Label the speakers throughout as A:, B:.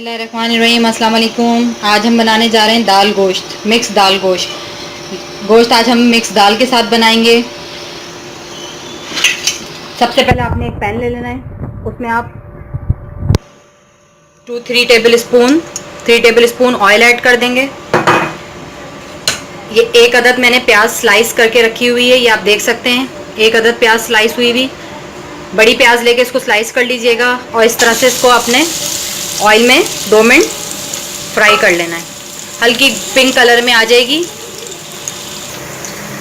A: बिस्मिल्लाहिर्रहमानिर्रहीम। अस्सलाम वालेकुम। आज हम बनाने जा रहे हैं दाल गोश्त, मिक्स दाल गोश्त। आज हम मिक्स दाल के साथ बनाएंगे। सबसे पहले आपने एक पैन ले लेना है, उसमें आप 3 टेबल स्पून ऑयल ऐड कर देंगे। ये एक अदद मैंने प्याज स्लाइस करके रखी हुई है, ये आप देख सकते हैं। एक अदद प्याज स्लाइस हुई हुई, बड़ी प्याज लेके इसको स्लाइस कर लीजिएगा और इस तरह से इसको अपने ऑयल में 2 मिनट फ्राई कर लेना है। हल्की पिंक कलर में आ जाएगी,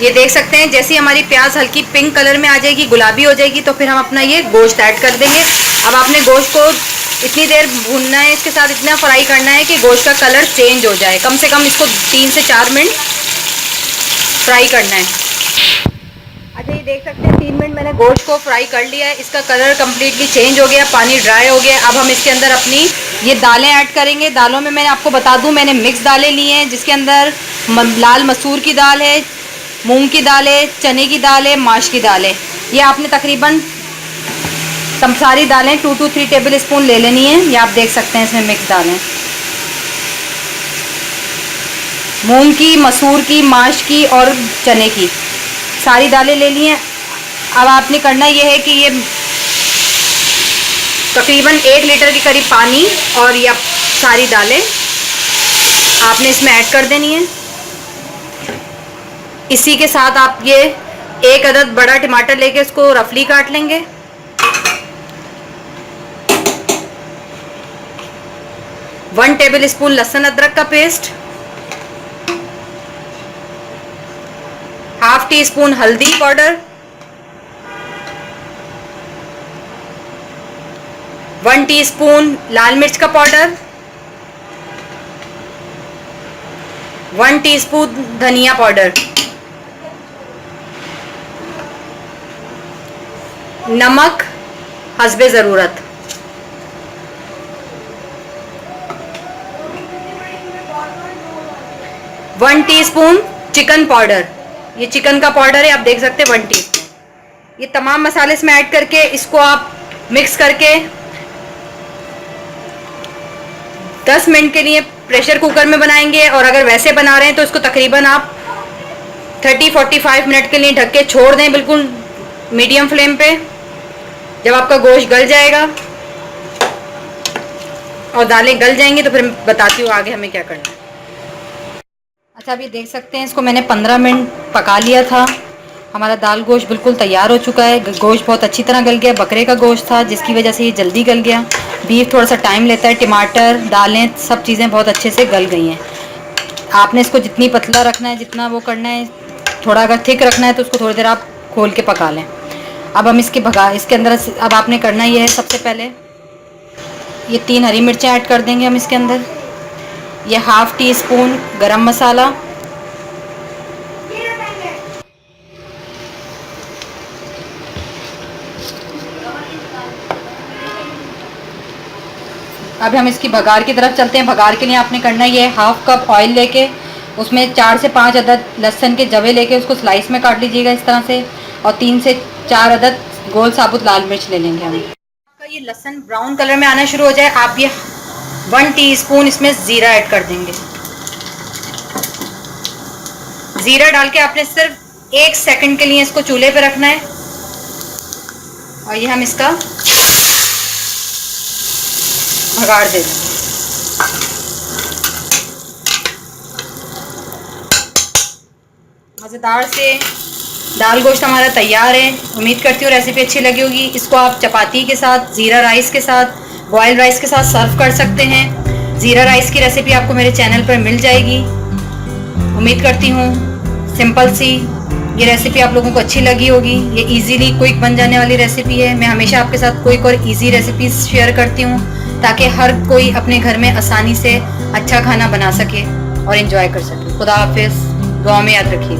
A: ये देख सकते हैं। जैसे ही हमारी प्याज हल्की पिंक कलर में आ जाएगी, गुलाबी हो जाएगी, तो फिर हम अपना ये गोश्त ऐड कर देंगे। अब आपने गोश्त को इतनी देर भूनना है, इसके साथ इतना फ्राई करना है कि गोश्त का कलर चेंज हो जाए। कम से कम इसको 3 से 4 मिनट फ्राई करना है। अच्छा, ये देख सकते हैं 3 मिनट मैंने गोश्त को फ्राई कर लिया है। इसका कलर कम्प्लीटली चेंज हो गया, पानी ड्राई हो गया। अब हम इसके अंदर अपनी ये दालें ऐड करेंगे। दालों में मैंने आपको बता दूं, मैंने मिक्स दालें ली हैं, जिसके अंदर लाल मसूर की दाल है, मूंग की दाल है, चने की दाल है, माश की दाल है। ये आपने तकरीबन सारी दालें 2 to 3 टेबल स्पून ले लेनी है। ये आप देख सकते हैं, इसमें मिक्स दालें मूंग की, मसूर की, माश की और चने की सारी दालें ले ली हैं। अब आपने करना ये है कि ये तकरीबन 1 लीटर के करीब पानी और ये सारी दालें आपने इसमें ऐड कर देनी है। इसी के साथ आप ये एक अदद बड़ा टमाटर लेके इसको रफली काट लेंगे। वन टेबल स्पून लहसुन अदरक का पेस्ट, हाफ टी स्पून हल्दी पाउडर, 1 टीस्पून लाल मिर्च का पाउडर, 1 टीस्पून धनिया पाउडर, नमक हस्बे ज़रूरत, वन टीस्पून चिकन पाउडर। ये चिकन का पाउडर है, आप देख सकते हैं 1 टीस्पून। ये तमाम मसाले इसमें ऐड करके इसको आप मिक्स करके 10 मिनट के लिए प्रेशर कुकर में बनाएंगे। और अगर वैसे बना रहे हैं तो इसको तकरीबन आप 30-45 मिनट के लिए ढक के छोड़ दें, बिल्कुल मीडियम फ्लेम पे। जब आपका गोश्त गल जाएगा और दालें गल जाएंगी तो फिर बताती हूँ आगे हमें क्या करना है। अच्छा, अब ये देख सकते हैं, इसको मैंने 15 मिनट पका लिया था। हमारा दाल गोश्त बिल्कुल तैयार हो चुका है। गोश्त बहुत अच्छी तरह गल गया, बकरे का गोश्त था जिसकी वजह से ये जल्दी गल गया। बीफ थोड़ा सा टाइम लेता है। टमाटर, दालें, सब चीज़ें बहुत अच्छे से गल गई हैं। आपने इसको जितनी पतला रखना है, जितना वो करना है, थोड़ा अगर थिक रखना है तो उसको थोड़ी देर आप खोल के पका लें। अब हम इसके अंदर अब आपने करना ये है, सबसे पहले ये 3 हरी मिर्चें ऐड कर देंगे हम इसके अंदर। ये हाफ टी स्पून गरम मसाला, अब हम इसकी भगार की तरफ चलते हैं। भगार के लिए आपने करना ये है, हाफ कप ऑयल लेके उसमें 4 से 5 अदद लहसुन के जवे लेके उसको स्लाइस में काट लीजिएगा इस तरह से। और 3 से 4 अदद गोल साबुत लाल मिर्च ले लेंगे हम। आपका ये लहसुन ब्राउन कलर में आना शुरू हो जाए, आप ये 1 टीस्पून इसमें ज़ीरा ऐड कर देंगे। ज़ीरा डाल के आपने सिर्फ 1 सेकंड के लिए इसको चूल्हे पे रखना है। और ये हम इसका भगाड़ दे देंगे। मज़ेदार से दाल गोश्त हमारा तैयार है। उम्मीद करती हूँ रेसिपी अच्छी लगी होगी। इसको आप चपाती के साथ, ज़ीरा राइस के साथ, बॉयल राइस के साथ सर्व कर सकते हैं। ज़ीरा राइस की रेसिपी आपको मेरे चैनल पर मिल जाएगी। उम्मीद करती हूँ सिंपल सी ये रेसिपी आप लोगों को अच्छी लगी होगी। ये इजीली क्विक बन जाने वाली रेसिपी है। मैं हमेशा आपके साथ क्विक और इजी रेसिपीज शेयर करती हूँ ताकि हर कोई अपने घर में आसानी से अच्छा खाना बना सके और एंजॉय कर सके। खुदा हाफिज़, दुआ में याद रखिए।